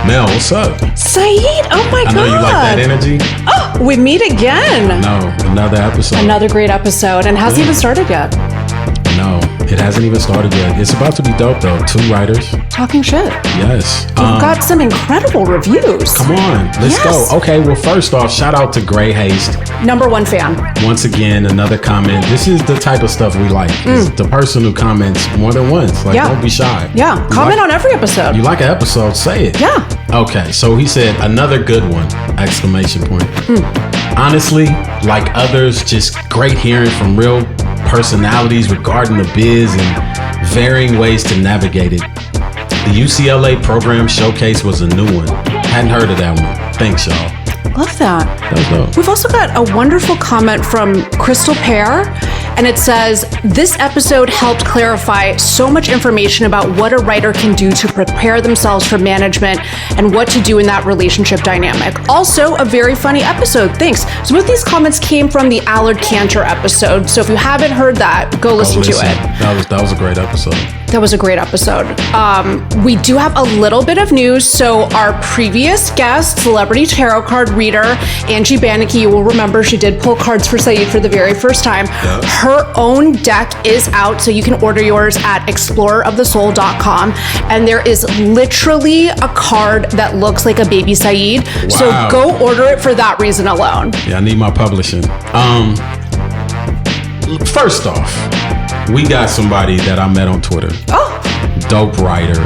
Mel, what's up? Saeed, oh my God. I know you like that energy. Oh, we meet again. No, another episode. Another great episode, and hasn't even started yet. No, it hasn't even started yet. It's about to be dope though. 2 writers. Talking shit. Yes. We've got some incredible reviews. Come on, let's go. Okay, well, first off, shout out to Gray Haste. #1 fan. Once again, another comment. This is the type of stuff we like. It's the person who comments more than once. Like, don't be shy. Yeah, comment on every episode. You like an episode, say it. Yeah. Okay, so he said, another good one, exclamation point. Honestly, like others, just great hearing from real personalities regarding the biz and varying ways to navigate it. The UCLA program showcase was a new one. Hadn't heard of that one. Thanks, y'all. Love that. That was dope. We've also got a wonderful comment from Crystal Pear, and it says, this episode helped clarify so much information about what a writer can do to prepare themselves for management and what to do in that relationship dynamic. Also, a very funny episode. Thanks. Some of these comments came from the Allard Cantor episode, so if you haven't heard that, go listen to it. That was a great episode. That was a great episode. We do have a little bit of news. So our previous guest, celebrity tarot card reader, Angie Bannicky, you will remember she did pull cards for Saeed for the very first time. Yeah. Her own deck is out, so you can order yours at explorerofthesoul.com. And there is literally a card that looks like a baby Saeed. Wow. So go order it for that reason alone. Yeah, I need my publishing. First off, we got somebody that I met on Twitter. Oh. Dope writer,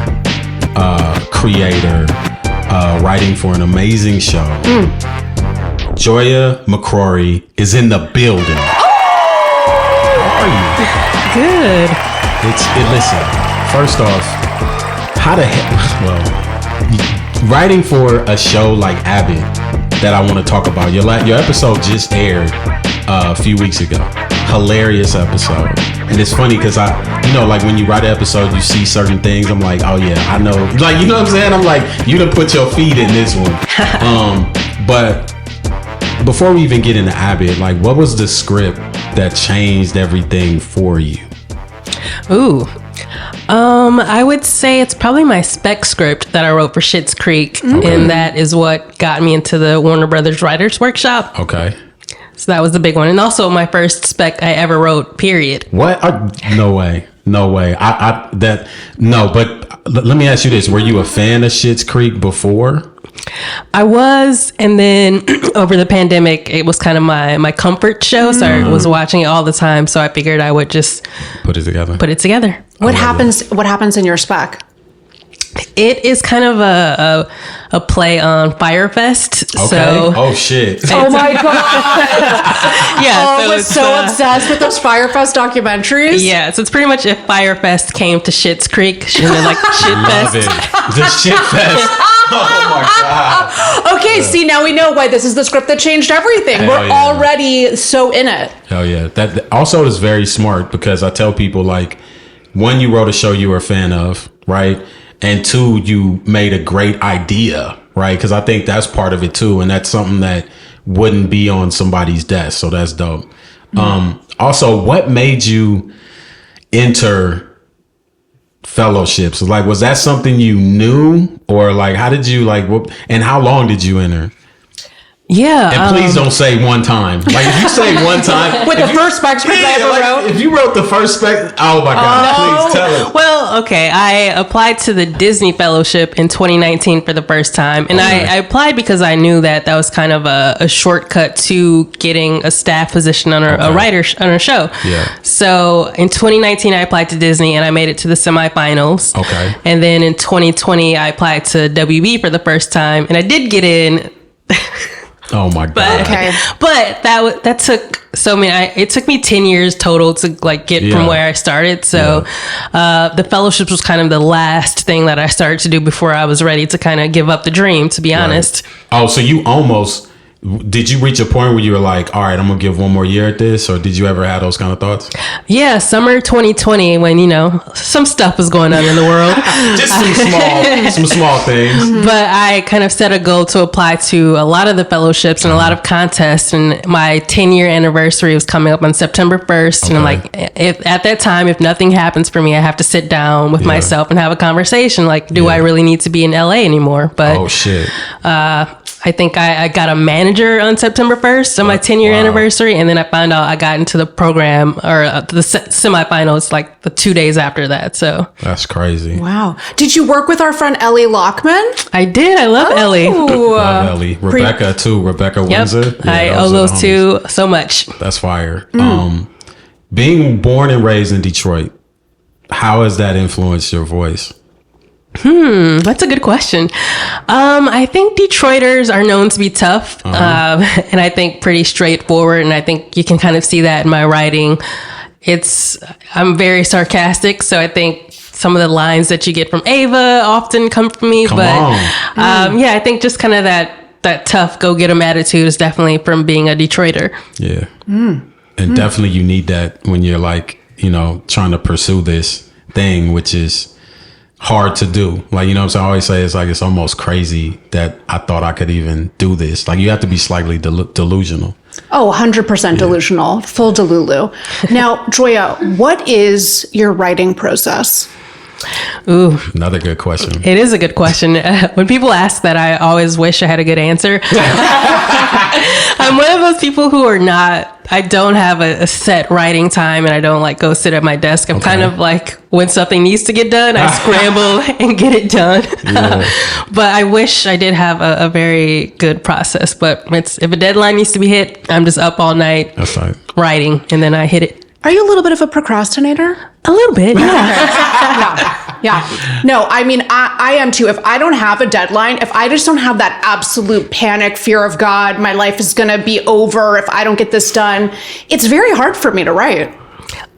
creator, writing for an amazing show. Joya McCrory is in the building. How are you? Good. Listen, first off, how the heck, well, writing for a show like Abbott that I want to talk about. Your episode just aired a few weeks ago. Hilarious episode. And it's funny because like when you write an episode, you see certain things. I'm like, oh yeah, I know. Like, you know what I'm saying? I'm like, you done put your feet in this one. But before we even get into Abbott, like, what was the script that changed everything for you? Ooh. I would say it's probably my spec script that I wrote for Schitt's Creek. And that is what got me into the Warner Brothers Writers Workshop. Okay. So that was the big one. And also my first spec I ever wrote, period. What? No way. No way. But let me ask you this. Were you a fan of Schitt's Creek before? I was, and then over the pandemic, it was kind of my comfort show. So I was watching it all the time. So I figured I would just put it together. What happens in your spec? It is kind of a play on Firefest. Okay. So, oh shit. Oh my God. Yeah. I was so obsessed with those Firefest documentaries. Yeah. So it's pretty much if Firefest came to Schitt's Creek, and then like Love Shitfest. it. The Shitfest. Oh my God. Okay, see, now we know why this is the script that changed everything. Hell We're yeah. already so in it. Hell yeah. That also is very smart because I tell people, like, one, you wrote a show you were a fan of, right? And 2, you made a great idea, right? Because I think that's part of it too. And that's something that wouldn't be on somebody's desk. So that's dope. Also, what made you enter fellowships? Like, was that something you knew, or like, how did you and how long did you enter? Yeah. And please don't say one time. Like, if you say one time. With the first spec script I ever wrote. If you wrote the first spec, oh my God, please tell it. Well, okay. I applied to the Disney Fellowship in 2019 for the first time. And I applied because I knew that was kind of a shortcut to getting a staff position on a writer on a show. Yeah. So in 2019, I applied to Disney and I made it to the semifinals. Okay. And then in 2020, I applied to WB for the first time and I did get in. Oh my God. But that took it took me 10 years total to like get from where I started. So the fellowships was kind of the last thing that I started to do before I was ready to kind of give up the dream, to be honest. Oh, so you almost Did you reach a point where you were like, all right, I'm going to give one more year at this? Or did you ever have those kind of thoughts? Yeah, summer 2020 when, some stuff was going on in the world. Just some small things. But I kind of set a goal to apply to a lot of the fellowships and a lot of contests. And my 10-year anniversary was coming up on September 1st. Okay. And I'm like, if at that time, if nothing happens for me, I have to sit down with myself and have a conversation. Like, do I really need to be in LA anymore? But oh, shit. I think I got a manager on September 1st on my 10-year anniversary. And then I found out I got into the program or the semifinals like the 2 days after that. So that's crazy. Wow. Did you work with our friend Ellie Lockman? I did. I love Ellie. Love Ellie. Rebecca too. Rebecca Windsor. Yeah, I owe those two so much. That's fire. Being born and raised in Detroit, how has that influenced your voice? That's a good question. I think Detroiters are known to be tough, and I think pretty straightforward. And I think you can kind of see that in my writing. I'm very sarcastic, so I think some of the lines that you get from Ava often come from me. I think just kind of that tough go get 'em attitude is definitely from being a Detroiter. Yeah, and definitely you need that when you're like trying to pursue this thing, which is hard to do. Like, what I'm saying? I always say it's almost crazy that I thought I could even do this. Like, you have to be slightly delusional. Oh, 100% delusional. Full delulu. Now, Joya, what is your writing process? Ooh, another good question. It is a good question. When people ask that, I always wish I had a good answer. I'm one of those people who I don't have a set writing time, and I don't like go sit at my desk. I'm kind of like, when something needs to get done, I scramble and get it done. Yeah. But I wish I did have a very good process. But if a deadline needs to be hit, I'm just up all night writing, and then I hit it. Are you a little bit of a procrastinator? A little bit, yeah. Yeah. No, I mean, I am too. If I don't have a deadline, if I just don't have that absolute panic, fear of God, my life is going to be over if I don't get this done, it's very hard for me to write.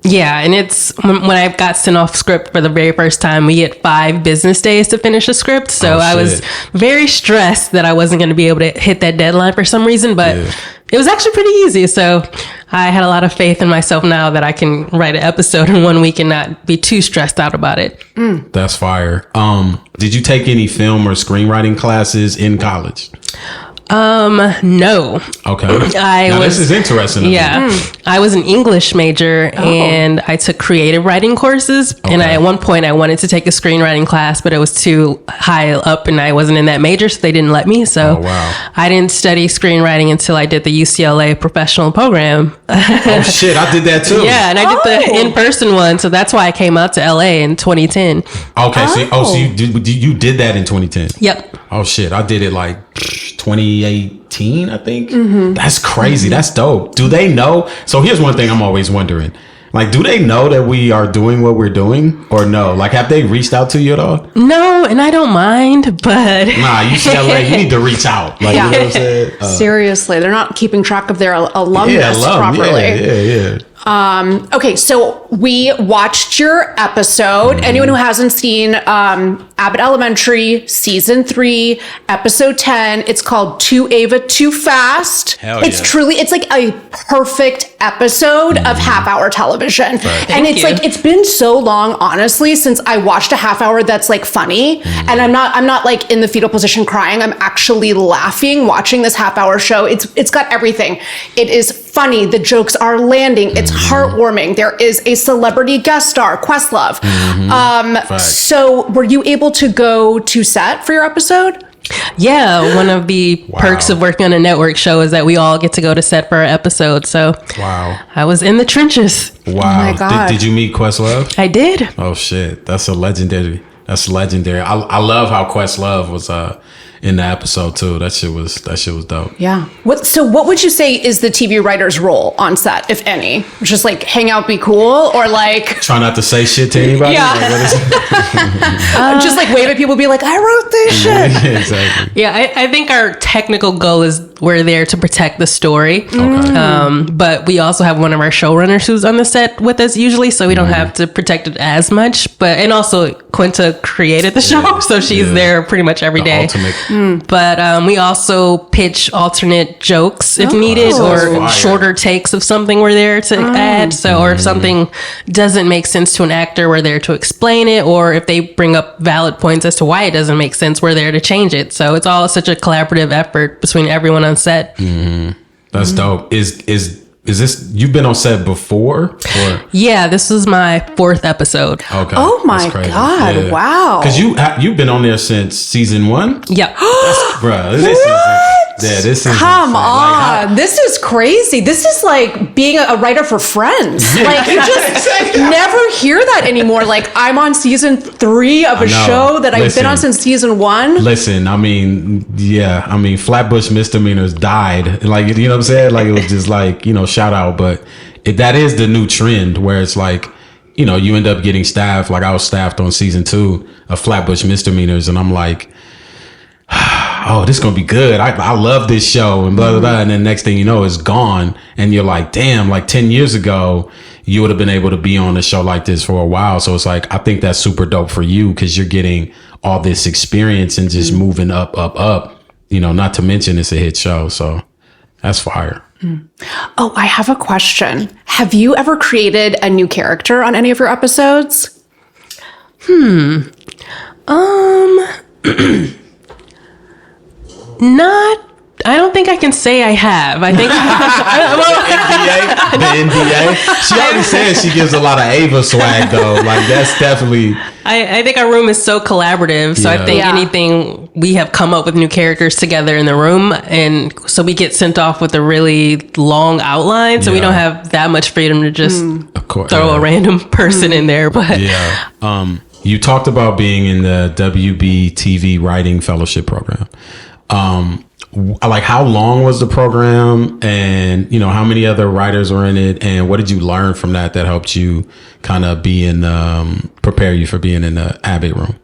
Yeah, and it's when I got sent off script for the very first time, we get 5 business days to finish a script. So I was very stressed that I wasn't going to be able to hit that deadline for some reason, but it was actually pretty easy. So I had a lot of faith in myself now that I can write an episode in 1 week and not be too stressed out about it. That's fire. Did you take any film or screenwriting classes in college? No. Okay. This is interesting. I was an English major and I took creative writing courses. Okay. And at one point I wanted to take a screenwriting class, but it was too high up and I wasn't in that major, so they didn't let me. So I didn't study screenwriting until I did the UCLA professional program. Oh shit, I did that too. Yeah, and I did the in-person one, so that's why I came out to LA in 2010. Okay, so you did that in 2010? Yep. Oh shit, I did it like 2018, I think. That's crazy. That's dope. Do they know? So here's one thing I'm always wondering. Like, do they know that we are doing what we're doing or no? Like, have they reached out to you at all? No, and I don't mind, but... Nah, UCLA, you need to reach out. Like, you know what I'm saying? Seriously, they're not keeping track of their alumnus properly. Yeah. Okay, so we watched your episode. Anyone who hasn't seen Abbott Elementary Season 3, Episode 10, it's called Too Ava Too Fast. It's like a perfect episode of half-hour television. Right. And it's been so long, honestly, since I watched a half hour that's like funny. And I'm not like in the fetal position crying. I'm actually laughing watching this half-hour show. It's got everything. It is funny. The jokes are landing. It's heartwarming. There is a celebrity guest star, Questlove. So were you able to go to set for your episode? Yeah, one of the perks of working on a network show is that we all get to go to set for our episode. So I was in the trenches. Wow. Oh my God. Did you meet Questlove? I did. Oh shit. That's legendary. I love how Questlove was in the episode too. That shit was dope. Yeah. So what would you say is the TV writer's role on set, if any? Just like hang out, be cool, or like try not to say shit to anybody? Yeah. Like, what is it? Just like wave at people, be like, I wrote this shit. Yeah, exactly. Yeah, I think our technical goal is we're there to protect the story. Okay. But we also have one of our showrunners who's on the set with us usually, so we don't have to protect it as much. And also Quinta created the show, so she's there pretty much every day. Ultimate But we also pitch alternate jokes if needed, or shorter takes of something we're there to add. So, or if something doesn't make sense to an actor, we're there to explain it. Or if they bring up valid points as to why it doesn't make sense, we're there to change it. So it's all such a collaborative effort between everyone on set. That's dope. Is this, you've been on set before? Or? Yeah, this was my 4th episode. Okay. Oh my God. Yeah. Wow. Because you've been on there since season 1? Yep. Bruh, this is Come on. This is crazy. This is like being a writer for Friends. Like, you just never hear that anymore. Like, I'm on season 3 of a show that I've been on since season 1. Listen, I mean, Flatbush misdemeanors died. Like, you know what I'm saying? Like, it was just like, shout out. But that is the new trend where it's like, you end up getting staffed. Like, I was staffed on season 2 of Flatbush misdemeanors, and I'm like, oh, this is gonna be good. I love this show, and blah blah blah. And then next thing you know, it's gone, and you're like, damn, like 10 years ago, you would have been able to be on a show like this for a while. So it's like, I think that's super dope for you, because you're getting all this experience and just moving up. Not to mention it's a hit show, so that's fire. Oh, I have a question. Have you ever created a new character on any of your episodes? I don't think I can say I have. I think the NDA. She already said she gives a lot of Ava swag though. Like, that's definitely. I think our room is so collaborative. So I think anything, we have come up with new characters together in the room, and so we get sent off with a really long outline. So we don't have that much freedom to just throw a random person in there. But you talked about being in the WB TV Writing Fellowship Program. Like, how long was the program, and how many other writers were in it, and what did you learn from that helped you kind of prepare you for being in the Abbott room?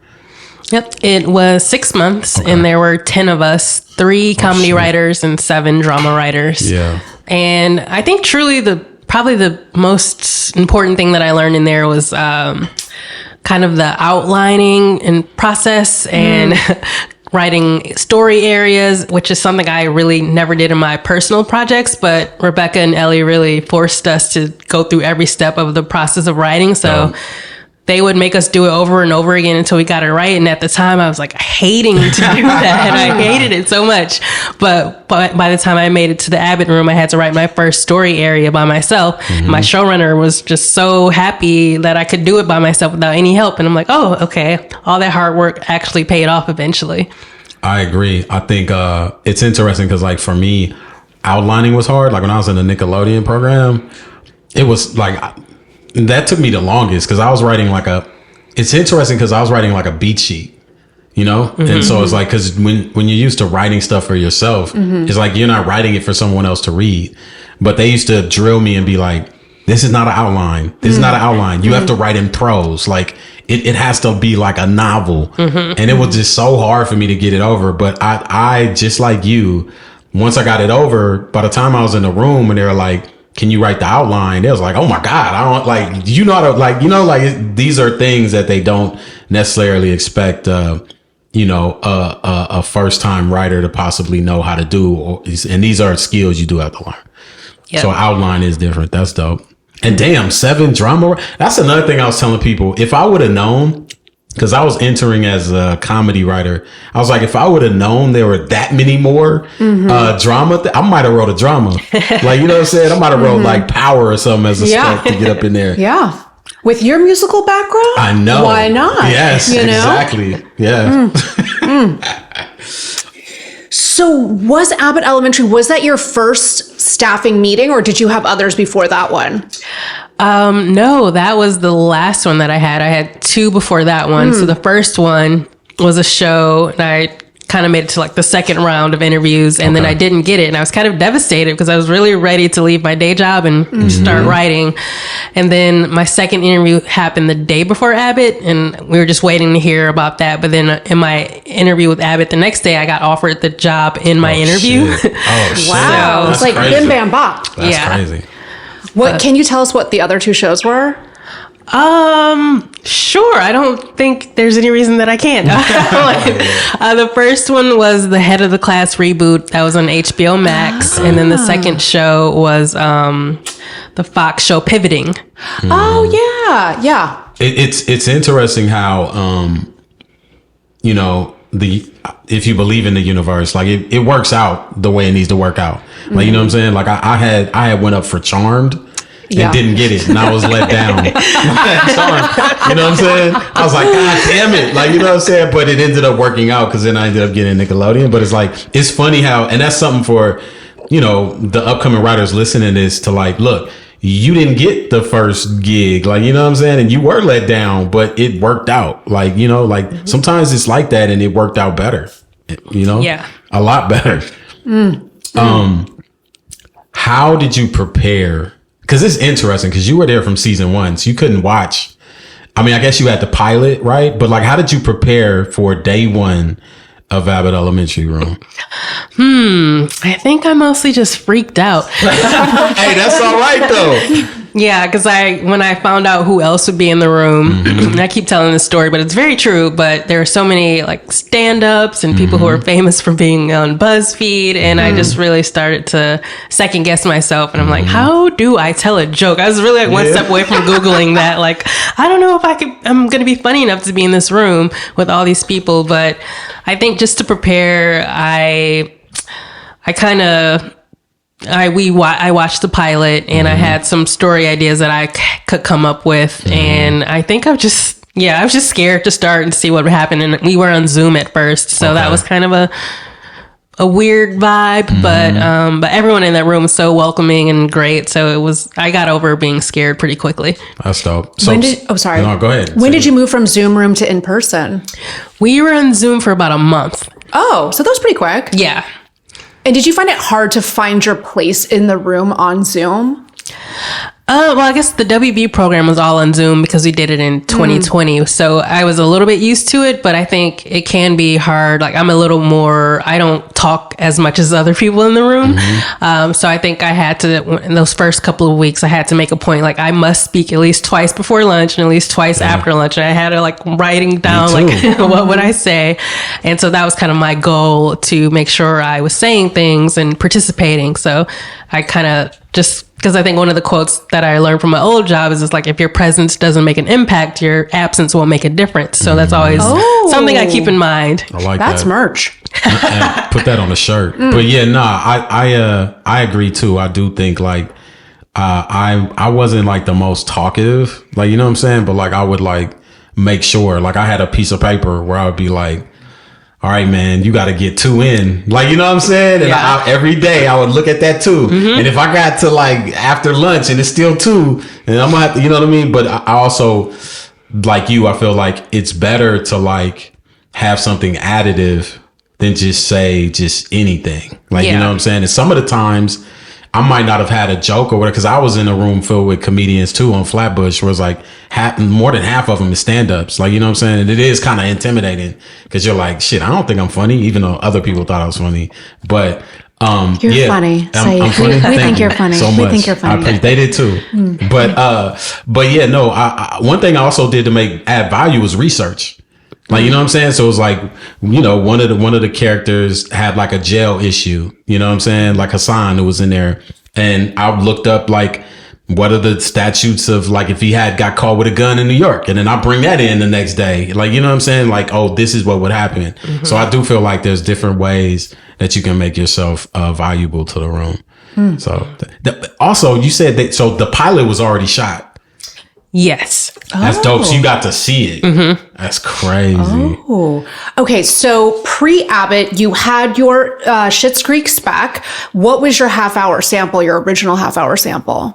Yep, it was 6 months, and there were 10 of us, 3 comedy writers and 7 drama writers. Yeah, and I think truly probably the most important thing that I learned in there was kind of the outlining and process and writing story areas, which is something I really never did in my personal projects, but Rebecca and Ellie really forced us to go through every step of the process of writing. So they would make us do it over and over again until we got it right. And at the time I was like hating to do that, and I hated it so much. But by the time I made it to the Abbott room, I had to write my first story area by myself. My showrunner was just so happy that I could do it by myself without any help. And I'm like, oh, okay. All that hard work actually paid off eventually. I agree. I think it's interesting because, like, for me, outlining was hard. Like, when I was in the Nickelodeon program, it was like, that took me the longest, because I was writing it's interesting because I was writing like a beat sheet, and so it's like, because when you're used to writing stuff for yourself, it's like you're not writing it for someone else to read. But they used to drill me and be like, this is not an outline. This is not an outline. You have to write in prose. Like, it has to be like a novel. And it was just so hard for me to get it over. But I just like you, once I got it over, by the time I was in the room and they were like, can you write the outline? It was like, oh my God, I don't like, these are things that they don't necessarily expect, a first time writer to possibly know how to do. And these are skills you do have to learn. Yep. So outline is different. That's dope. And damn, 7 drama. That's another thing I was telling people. If I would have known, because I was entering as a comedy writer, I was like, if I would have known there were that many more drama, I might have wrote a drama. Like, you know what I'm saying? I might have wrote like Power or something as a stuff to get up in there. Yeah. With your musical background? I know. Why not? Yes, exactly. Yeah. So was Abbott Elementary, was that your first staffing meeting, or did you have others before that one? No, that was the last one that I had. I had 2 before that one. So the first one was a show, and I kind of made it to like the second round of interviews, and then I didn't get it. And I was kind of devastated because I was really ready to leave my day job and start writing. And then my second interview happened the day before Abbott, and we were just waiting to hear about that. But then in my interview with Abbott the next day, I got offered the job in my interview. Shit. Oh, shit. Wow. That's It's like crazy. bim, bam, bop. That's crazy. What can you tell us what the other 2 shows were? Sure. I don't think there's any reason that I can't. The first one was the Head of the Class reboot that was on HBO Max, and then the second show was the Fox show Pivoting. Oh yeah. It's interesting how if you believe in the universe, like it works out the way it needs to work out. Like you know what I'm saying? Like I had went up for Charmed. And didn't get it, and I was let down. You know what I'm saying? I was like, God damn it. Like, you know what I'm saying? But it ended up working out because then I ended up getting Nickelodeon. But it's like, it's funny how, and that's something for, the upcoming writers listening to this to like, look, you didn't get the first gig. Like, you know what I'm saying? And you were let down, but it worked out. Like, sometimes it's like that and it worked out better, Yeah. A lot better. How did you prepare? Because it's interesting because you were there from season 1, so you couldn't watch. I mean, I guess you had the pilot, right? But like, how did you prepare for day 1 of Abbott Elementary Room? I think I mostly just freaked out. Hey, that's all right though. Yeah, because when I found out who else would be in the room, and I keep telling this story, but it's very true. But there are so many like stand-ups and people who are famous for being on BuzzFeed, and I just really started to second guess myself. And I'm like, how do I tell a joke? I was really like one step away from Googling that. Like, I don't know if I'm going to be funny enough to be in this room with all these people. But I think just to prepare, I watched the pilot and I had some story ideas that I could come up with. And I think I was just scared to start and see what would happen. And we were on Zoom at first. So that was kind of a weird vibe, but everyone in that room was so welcoming and great. So I got over being scared pretty quickly. That's dope. So, sorry. No, go ahead. When did you move from Zoom room to in person? We were on Zoom for about a month. Oh, so that was pretty quick. Yeah. And did you find it hard to find your place in the room on Zoom? Well, I guess the WB program was all on Zoom because we did it in 2020. So I was a little bit used to it, but I think it can be hard. Like I don't talk as much as other people in the room. So I think I had to, in those first couple of weeks, I had to make a point, like I must speak at least twice before lunch and at least twice after lunch. And I had to like writing down like what would I say. And so that was kind of my goal, to make sure I was saying things and participating. So I kind of because I think one of the quotes that I learned from my old job is like, if your presence doesn't make an impact, your absence won't make a difference. So that's always something I keep in mind. I like that's that. merch. And put that on a shirt. But yeah, I agree too. I do think like I wasn't like the most talkative, like, you know what I'm saying? But like I would like make sure, like I had a piece of paper where I would be like, all right, man, you got to get 2 in. Like, you know what I'm saying? And every day I would look at that 2. And if I got to like after lunch and it's still 2, then I'm going to have to, you know what I mean? But I also, like you, I feel like it's better to like have something additive than just say just anything. Like, you know what I'm saying? And some of the times I might not have had a joke or whatever, because I was in a room filled with comedians too on Flatbush, where it's like more than half of them is stand-ups. Like, you know what I'm saying? And it is kind of intimidating because you're like, shit, I don't think I'm funny, even though other people thought I was funny. But you're funny. I'm funny. We think you're funny. So much. We think you're funny. They did too. But yeah, no. One thing I also did to add value was research. Like, you know what I'm saying? So it was like, you know, one of the characters had like a jail issue, you know what I'm saying? Like Hassan, who was in there. And I looked up like, what are the statutes of like, if he got caught with a gun in New York, and then I bring that in the next day. Like, you know what I'm saying? Like, oh, this is what would happen. So I do feel like there's different ways that you can make yourself valuable to the room. So also you said so the pilot was already shot. Yes. That's dope. So you got to see it. That's crazy. Oh, okay. So pre-Abbott, you had your Schitt's Creek spec. What was your half-hour sample, your original half-hour sample?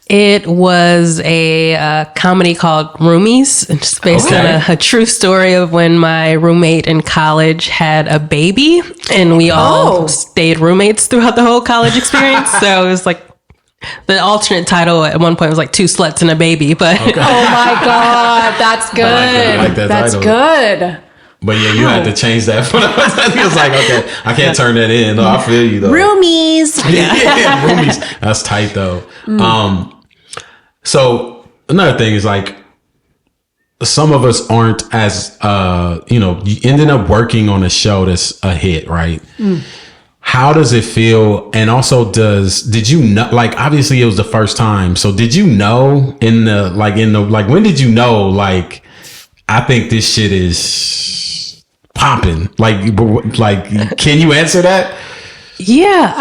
It was a comedy called Roomies. It's based on a true story of when my roommate in college had a baby, and we all stayed roommates throughout the whole college experience. So it was like, the alternate title at one point was like 2 sluts and a baby, but oh my God, that's good. I like that that's title. Good. But yeah, you had to change that. I was like, okay, I can't turn that in. No, I feel you though. Roomies. Yeah, roomies. That's tight though. So another thing is like, some of us aren't as, you ended up working on a show that's a hit, right? How does it feel? And also did you know, like, obviously it was the first time. So did you know when did you know, like, I think this shit is popping? Like, can you answer that? Yeah,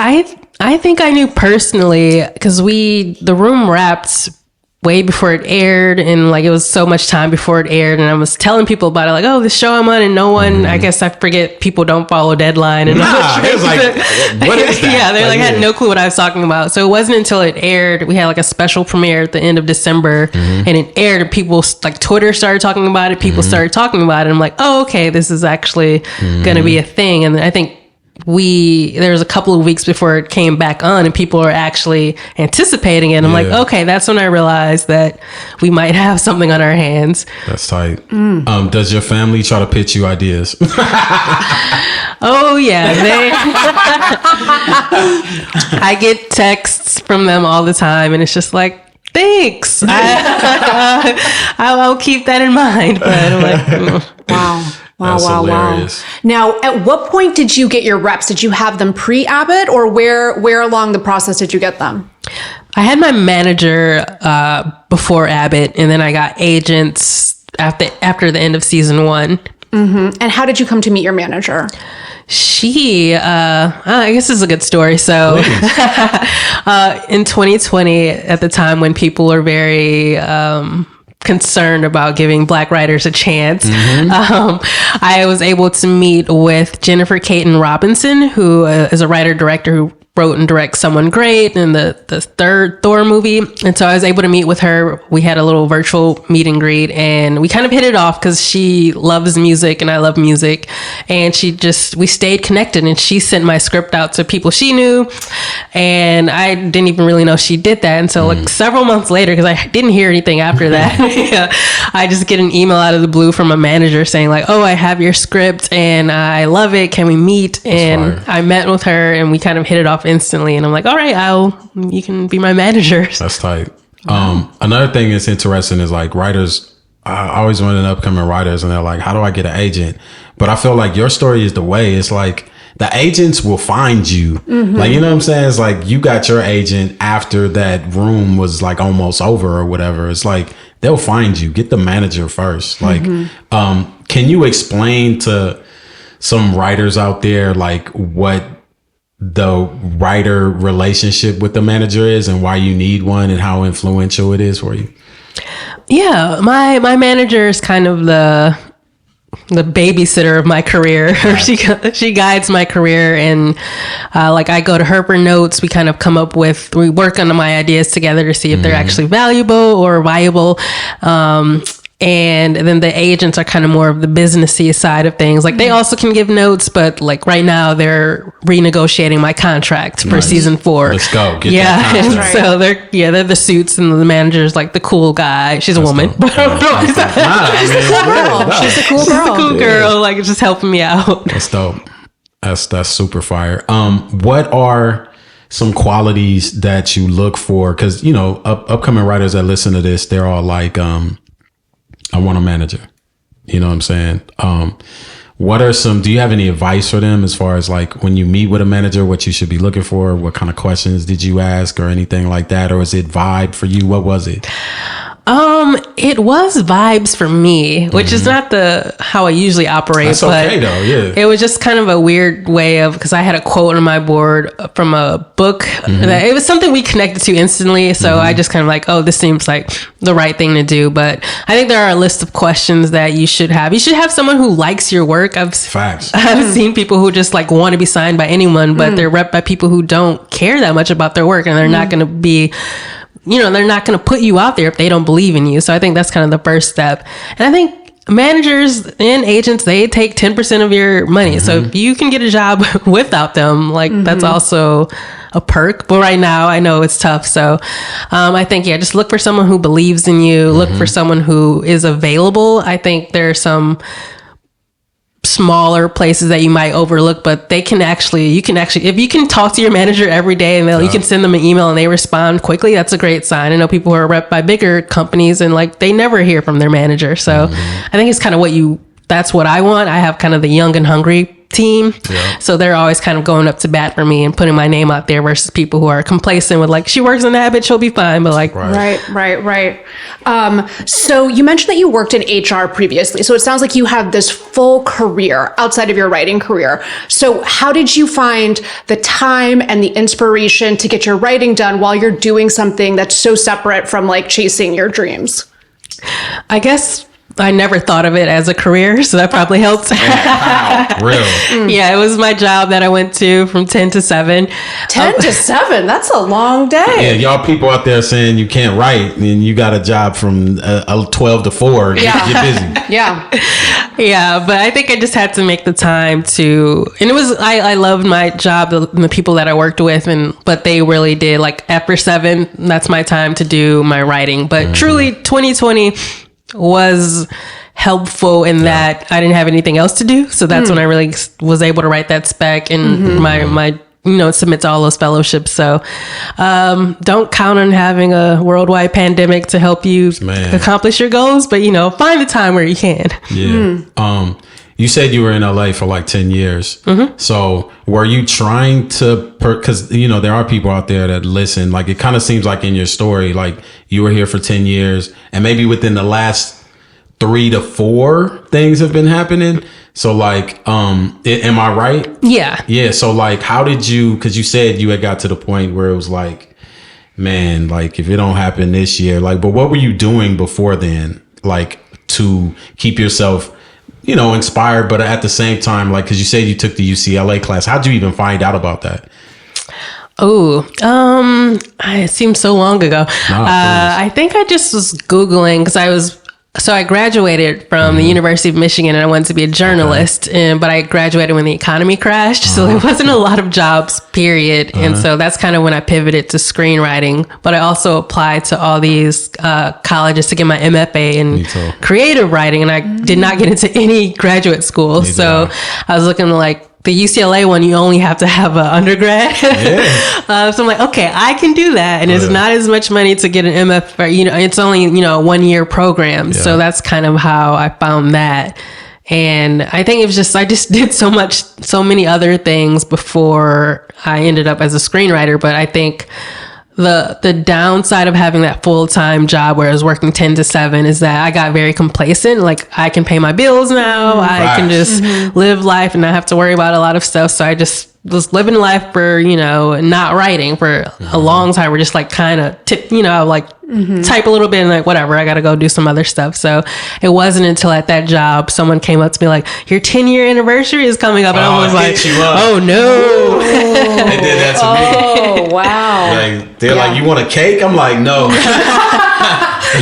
I think I knew personally because the room wrapped way before it aired, and like it was so much time before it aired, and I was telling people about it, like, oh, this show I'm on, and no one, I guess I forget, people don't follow deadline, and it was like, what is that? Yeah, they had no clue what I was talking about. So it wasn't until it aired, we had like a special premiere at the end of December, and it aired, and people, like, Twitter started talking about it, people started talking about it, and I'm like, oh, okay, this is actually gonna be a thing. And I think there was a couple of weeks before it came back on, and people are actually anticipating it. I'm like, okay, that's when I realized that we might have something on our hands. That's tight. Does your family try to pitch you ideas? Oh yeah, I get texts from them all the time, and it's just like, thanks. I'll keep that in mind. But I'm like, Wow. Now, at what point did you get your reps? Did you have them pre-Abbott, or where along the process did you get them? I had my manager before Abbott, and then I got agents after the end of season 1. And how did you come to meet your manager? She, I guess this is a good story. So in 2020, at the time when people were very concerned about giving Black writers a chance, I was able to meet with Jennifer Caton Robinson, who is a writer-director who wrote and directs Someone Great and the third Thor movie. And so I was able to meet with her. We had a little virtual meet and greet, and we kind of hit it off because she loves music and I love music. And we stayed connected, and she sent my script out to people she knew. And I didn't even really know she did that. And so like several months later, because I didn't hear anything after that, I just get an email out of the blue from a manager saying like, oh, I have your script and I love it. Can we meet? And I met with her, and we kind of hit it off instantly, and I'm like, all right, you can be my manager. That's tight. Another thing that's interesting is like writers, I always run into upcoming writers, and they're like, how do I get an agent? But I feel like your story is the way. It's like the agents will find you. Like, you know what I'm saying? It's like you got your agent after that room was like almost over or whatever. It's like they'll find you. Get the manager first. Like, can you explain to some writers out there like what the writer relationship with the manager is and why you need one and how influential it is for you? Yeah, my manager is kind of the babysitter of my career. She guides my career, and like I go to her for notes. We kind of we work on my ideas together to see if they're actually valuable or viable. And then the agents are kind of more of the businessy side of things. Like they also can give notes, but like right now they're renegotiating my contract for season 4. Let's go. Get that contract. And so they're the suits, and the manager's like the cool guy. She's a woman. She's a cool girl. Cool girl, like just helping me out. That's dope. That's super fire. What are some qualities that you look for? Because upcoming writers that listen to this, they're all like, I want a manager. You know what I'm saying? Do you have any advice for them as far as like when you meet with a manager, what you should be looking for? What kind of questions did you ask or anything like that? Or is it vibe for you? What was it? It was vibes for me, which is not how I usually operate. That's but okay though, yeah. It was just kind of a weird way of, because I had a quote on my board from a book that it was something we connected to instantly. So I just kind of like, oh, this seems like the right thing to do. But I think there are a list of questions that you should have. You should have someone who likes your work. I've seen people who just like want to be signed by anyone, but they're repped by people who don't care that much about their work, and they're not going to be, they're not going to put you out there if they don't believe in you. So I think that's kind of the first step. And I think managers and agents, they take 10% of your money. So if you can get a job without them, like that's also a perk. But right now I know it's tough. So I think, just look for someone who believes in you. Look for someone who is available. I think there are some smaller places that you might overlook, but you can actually, if you can talk to your manager every day and you can send them an email and they respond quickly, that's a great sign. I know people who are rep by bigger companies and like they never hear from their manager. So I think it's kind of that's what I want. I have kind of the young and hungry team. Yeah. So they're always kind of going up to bat for me and putting my name out there versus people who are complacent with like, she works in Abbott, she'll be fine. But like, right. So you mentioned that you worked in HR previously. So it sounds like you have this full career outside of your writing career. So how did you find the time and the inspiration to get your writing done while you're doing something that's so separate from like chasing your dreams? I guess I never thought of it as a career, so that probably helped. Really? Yeah, it was my job that I went to from 10 to 7. 10 to 7? That's a long day. Yeah, y'all people out there saying you can't write and you got a job from 12 to 4. Yeah. You're busy. Yeah. Yeah, but I think I just had to make the time to, and it was, I loved my job, the people that I worked with, but they really did, like after 7, that's my time to do my writing. But truly 2020 was helpful in that I didn't have anything else to do. So that's when I really was able to write that spec and my submit to all those fellowships. So don't count on having a worldwide pandemic to help you accomplish your goals, but find the time where you can. Yeah. You said you were in LA for like 10 years. So were you trying to, because, there are people out there that listen, like it kind of seems like in your story, like you were here for 10 years and maybe within the last 3 to 4 things have been happening. So like, am I right? Yeah. Yeah. So like, how did you, because you said you had got to the point where it was like, man, like if it don't happen this year, like, but what were you doing before then? Like to keep yourself inspired, but at the same time, like, cause you said you took the UCLA class. How'd you even find out about that? Oh, it seems so long ago. I think I just was Googling because I graduated from the University of Michigan and I wanted to be a journalist, but I graduated when the economy crashed. So there wasn't a lot of jobs, period. And so that's kind of when I pivoted to screenwriting, but I also applied to all these colleges to get my MFA in creative writing. And I did not get into any graduate school. So I was looking like, the UCLA one, you only have to have an undergrad. So I'm like, okay, I can do that. And it's not as much money to get an MF, it's only, a 1-year program. Yeah. So that's kind of how I found that. And I think it was just, I just did so many other things before I ended up as a screenwriter. But I think the downside of having that full-time job where I was working 10 to 7 is that I got very complacent. Like I can pay my bills now. I can just live life and not have to worry about a lot of stuff. So I just was living life for, not writing for a long time. We're just like kind of type a little bit and like, whatever, I got to go do some other stuff. So it wasn't until at that job, someone came up to me like, your 10-year anniversary is coming up. And I was like, oh no. They did that to me. Oh, wow. Like, they're like, you want a cake? I'm like, no.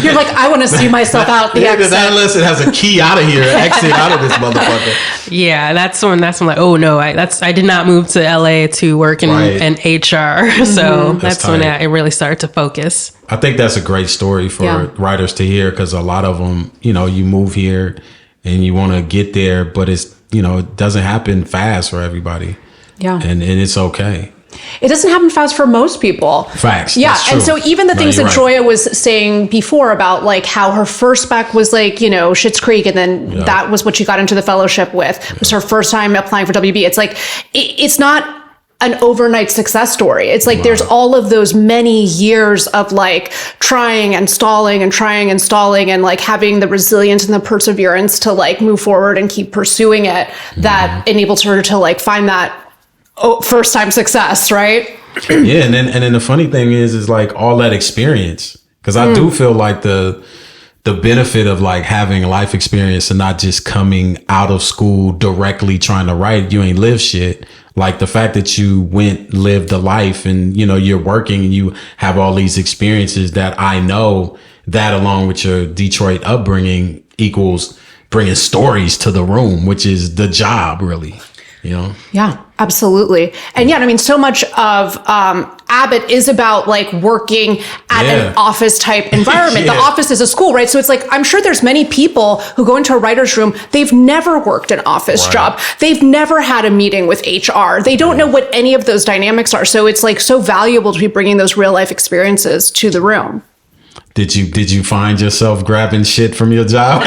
You're like, I want to see myself out the exit. That listen has a key out of here, exit out of this motherfucker. Yeah, that's when like, oh no, I did not move to LA to work in HR. So that's when it really started to focus. I think that's a great story for writers to hear, because a lot of them, you move here and you want to get there, but it's, it doesn't happen fast for everybody. Yeah. And it's okay. It doesn't happen fast for most people. Facts. Yeah. And so even the things that Joya was saying before about like how her first spec was like, Schitt's Creek, and then that was what she got into the fellowship with. It was her first time applying for WB. It's like, it's not an overnight success story. It's like there's all of those many years of like trying and stalling and like having the resilience and the perseverance to like move forward and keep pursuing it that enables her to like find that first time success, right? Yeah, and then the funny thing is like all that experience, because I do feel like the benefit of like having life experience and not just coming out of school directly trying to write, you ain't live shit. Like the fact that you lived a life and, you're working and you have all these experiences that I know that along with your Detroit upbringing equals bringing stories to the room, which is the job really, Yeah, absolutely. And so much of Abbott is about like working at an office type environment. The office is a school, right? So it's like, I'm sure there's many people who go into a writer's room, they've never worked an office job. They've never had a meeting with HR. They don't know what any of those dynamics are. So it's like so valuable to be bringing those real life experiences to the room. Did you find yourself grabbing shit from your job?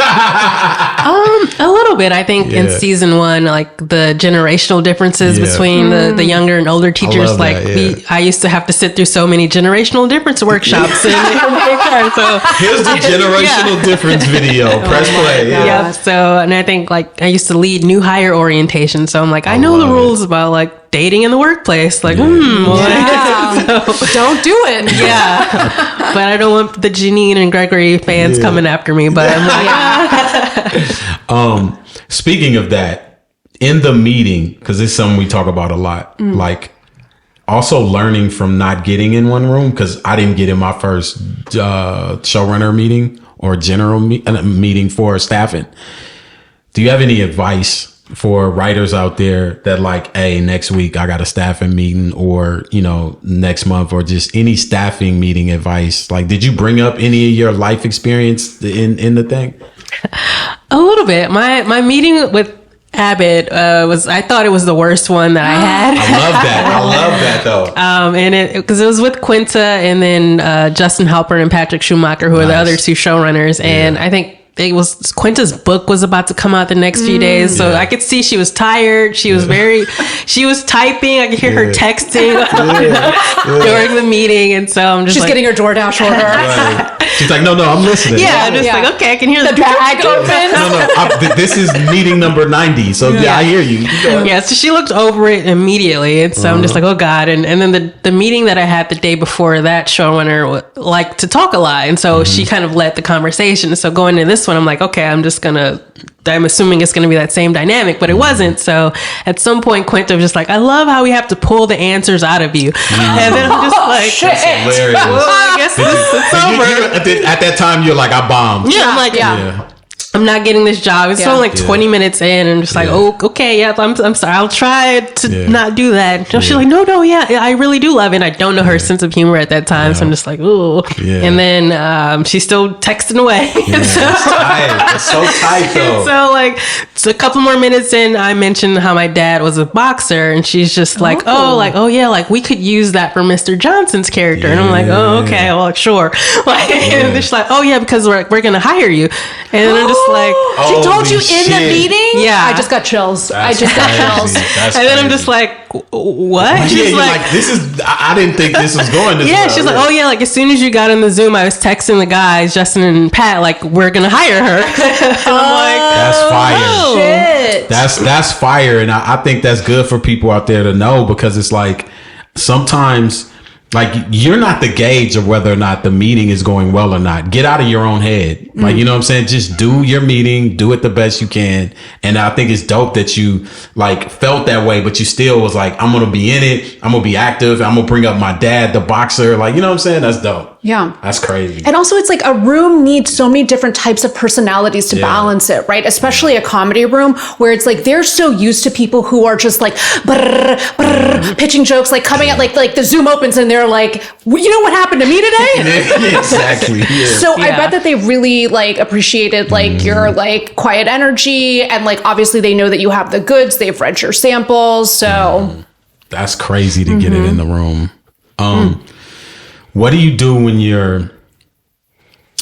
A little bit. I think in season 1, like the generational differences between the younger and older teachers. I used to have to sit through so many generational difference workshops. So here's the generational difference video. Press play. Yeah. So, and I think like I used to lead new hire orientation. So I'm like, I know the rules about like dating in the workplace. Like, don't do it. Yeah. But I don't want the Janine and Gregory fans coming after me. But I'm like, speaking of that, in the meeting, because it's something we talk about a lot, like also learning from not getting in one room, because I didn't get in my first showrunner meeting or general meeting for staffing. Do you have any advice for writers out there that like, hey, next week I got a staffing meeting, or, you know, next month, or just any staffing meeting advice? Like, did you bring up any of your life experience in the thing? A little bit. My meeting with Abbott I thought it was the worst one that I had. I love that though. And because it was with Quinta and then Justin Halpern and Patrick Schumacher, who are the other 2 showrunners. And I think it was Quinta's book was about to come out the next few days. So I could see she was tired. She was she was typing. I could hear her texting during the meeting. And so I'm just She's getting her DoorDash order. Right. She's like, no, I'm listening. Yeah, I'm just like, okay, I can hear the bag open. This is meeting number 90. So I hear you. Yeah, so she looked over it immediately. And so I'm just like, oh God. And then the meeting that I had the day before that, showrunner liked to talk a lot. And so she kind of led the conversation. So going into this one, I'm like, okay, I'm assuming it's going to be that same dynamic, but it wasn't. So at some point, Quinta was just like, I love how we have to pull the answers out of you. And then I'm just like, shit. That's hilarious. Well, I guess it's over. At that time, you're like, I bombed. Yeah, I'm like, I'm not getting this job. It's only like 20 minutes in, and just like, oh, okay, I'm sorry. I'll try to not do that. She's like, no, I really do love it. And I don't know her sense of humor at that time, so I'm just like, ooh. Yeah. And then she's still texting away. It's so tight though. So a couple more minutes in, I mentioned how my dad was a boxer, and she's just like, we could use that for Mr. Johnson's character. And I'm like, oh, okay, well, sure. And she's like, oh yeah, because we're gonna hire you. And then I'm just like, she told you in the meeting? Yeah. I just got chills. And then I'm just like, what? She's like, I didn't think this was going this way. She's like, oh yeah, like as soon as you got in the Zoom, I was texting the guys, Justin and Pat, like, we're gonna hire her. I'm like, that's fire. Oh, shit. That's fire. And I think that's good for people out there to know, because it's like, sometimes, like, you're not the gauge of whether or not the meeting is going well or not. Get out of your own head. Like, you know what I'm saying? Just do your meeting, do it the best you can. And I think it's dope that you like felt that way, but you still was like, I'm going to be in it. I'm going to be active. I'm going to bring up my dad, the boxer. Like, you know what I'm saying? That's dope. Yeah. That's crazy. And also, it's like a room needs so many different types of personalities to balance it, right? Especially a comedy room where it's like they're so used to people who are just like pitching jokes, like coming at like the Zoom opens and they're like, you know what happened to me today? Exactly. Yeah. So I bet that they really like appreciated like your like quiet energy, and like obviously they know that you have the goods. They've read your samples, so that's crazy to get it in the room. What do you do when you're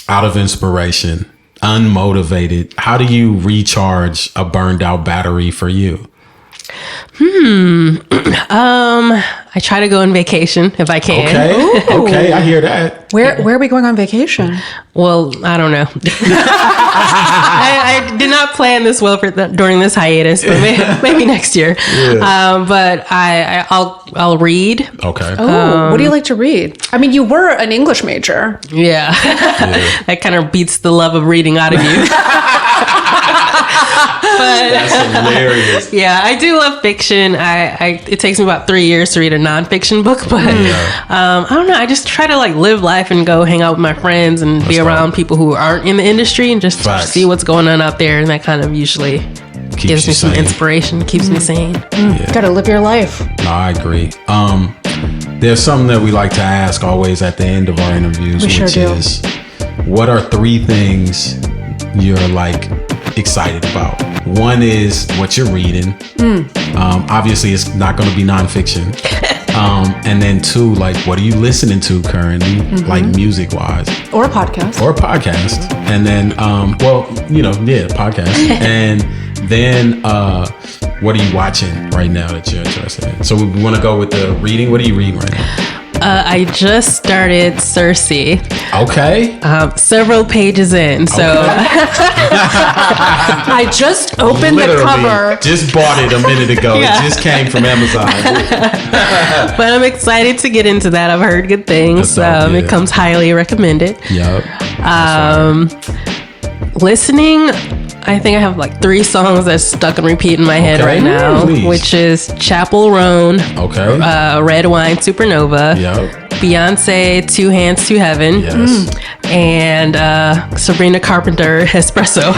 out of inspiration, unmotivated? How do you recharge a burned out battery for you? I try to go on vacation if I can. Okay, I hear that. Where are we going on vacation? Well, I don't know. I did not plan this well during this hiatus, but maybe next year. Yeah. But I'll read. Okay. What do you like to read? I mean, you were an English major. Yeah. That kind of beats the love of reading out of you. But, that's hilarious. Yeah, I do love fiction. It takes me about 3 years to read a nonfiction book, but I don't know. I just try to like live life and go hang out with my friends and be around people who aren't in the industry and just see what's going on out there, and that kind of usually gives me some inspiration, keeps me sane. Gotta live your life. No, I agree. There's something that we like to ask always at the end of our interviews, which is, what are 3 things you're like excited about? One is what you're reading. Obviously, it's not going to be nonfiction. And then 2, like, what are you listening to currently, like music wise? Or a podcast. And then, podcast. And then, what are you watching right now that you're interested in? So we want to go with the reading. What are you reading right now? I just started Cersei. Okay. Several pages in. So I just opened the cover. Just bought it a minute ago. Yeah. It just came from Amazon. But I'm excited to get into that. I've heard good things. It comes highly recommended. Yep. Listening, I think I have like 3 songs that's stuck and repeat in my head right now, which is Chapel Roan, Red Wine Supernova, Beyonce, 2 Hands to Heaven, and Sabrina Carpenter, Espresso.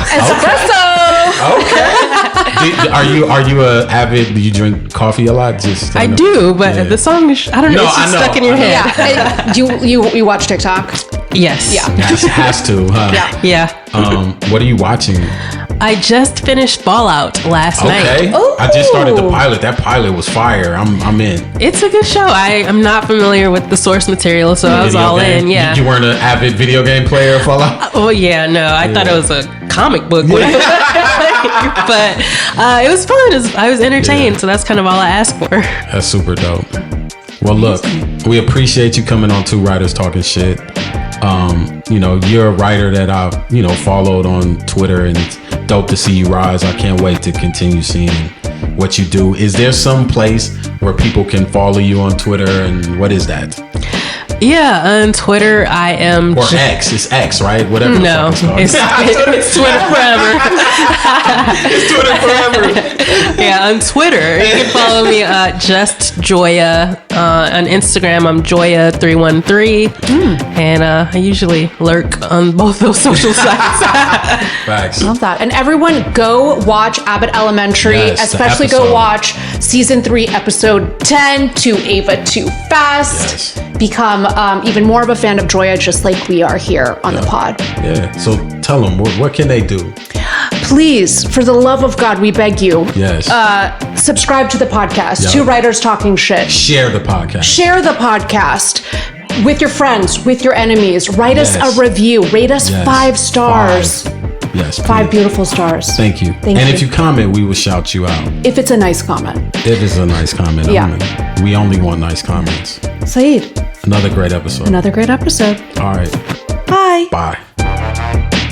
Okay. Are you a avid? Do you drink coffee a lot? I do, but the song is, I don't know, it's just stuck in your head. Yeah. Do you watch TikTok? Yes. Yeah. Has to, huh? Yeah. What are you watching? I just finished Fallout last night. Ooh. I just started the pilot. That pilot was fire. I'm in. It's a good show. I'm not familiar with the source material, so I was all in. Yeah. You weren't an avid video game player of Fallout? Oh yeah, no. I thought it was a comic book. But it was fun. I was entertained, so that's kind of all I asked for. That's super dope. Well, look, we appreciate you coming on 2 Writers Talking Shit. You're a writer that I've, followed on Twitter, and it's dope to see you rise. I can't wait to continue seeing what you do. Is there some place where people can follow you on Twitter, and what is that? Yeah, on Twitter, I am... Or X. It's X, right? Whatever. No, it's Twitter forever. It's Twitter forever. Yeah, on Twitter, you can follow me just Joya. On Instagram, I'm Joya313. And I usually lurk on both those social sites. Facts. Love that. And everyone, go watch Abbott Elementary. Especially go watch season 3, episode 10, To Ava Too Fast. Yes. Become even more of a fan of Joya, just like we are here on the pod. Yeah. So tell them, what can they do? Please, for the love of God, we beg you. Yes. Subscribe to the podcast. 2 Writers Talking Shit. Share the podcast. Share the podcast with your friends, with your enemies. Write us a review. Rate us 5 stars. 5. Yes. 5 beautiful stars. Thank you. Thank you. If you comment, we will shout you out. If it's a nice comment. It is a nice comment. Yeah. We only want nice comments. Saeed. Another great episode. All right. Bye.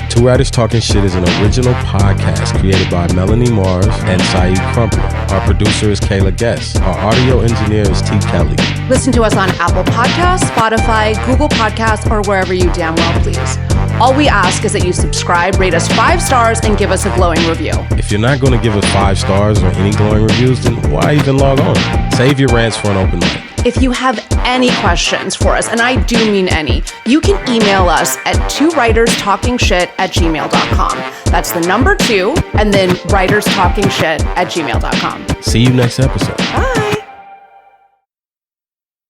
2 Writers Talking Shit is an original podcast created by Melanie Mars and Saeed Crumpler. Our producer is Kayla Guess. Our audio engineer is T. Kelly. Listen to us on Apple Podcasts, Spotify, Google Podcasts, or wherever you damn well please. All we ask is that you subscribe, rate us 5 stars, and give us a glowing review. If you're not going to give us 5 stars or any glowing reviews, then why even log on? Save your rants for an open mic. If you have any questions for us, and I do mean any, you can email us at 2writerstalkingshit@gmail.com. That's the number 2, and then writerstalkingshit@gmail.com. See you next episode. Bye.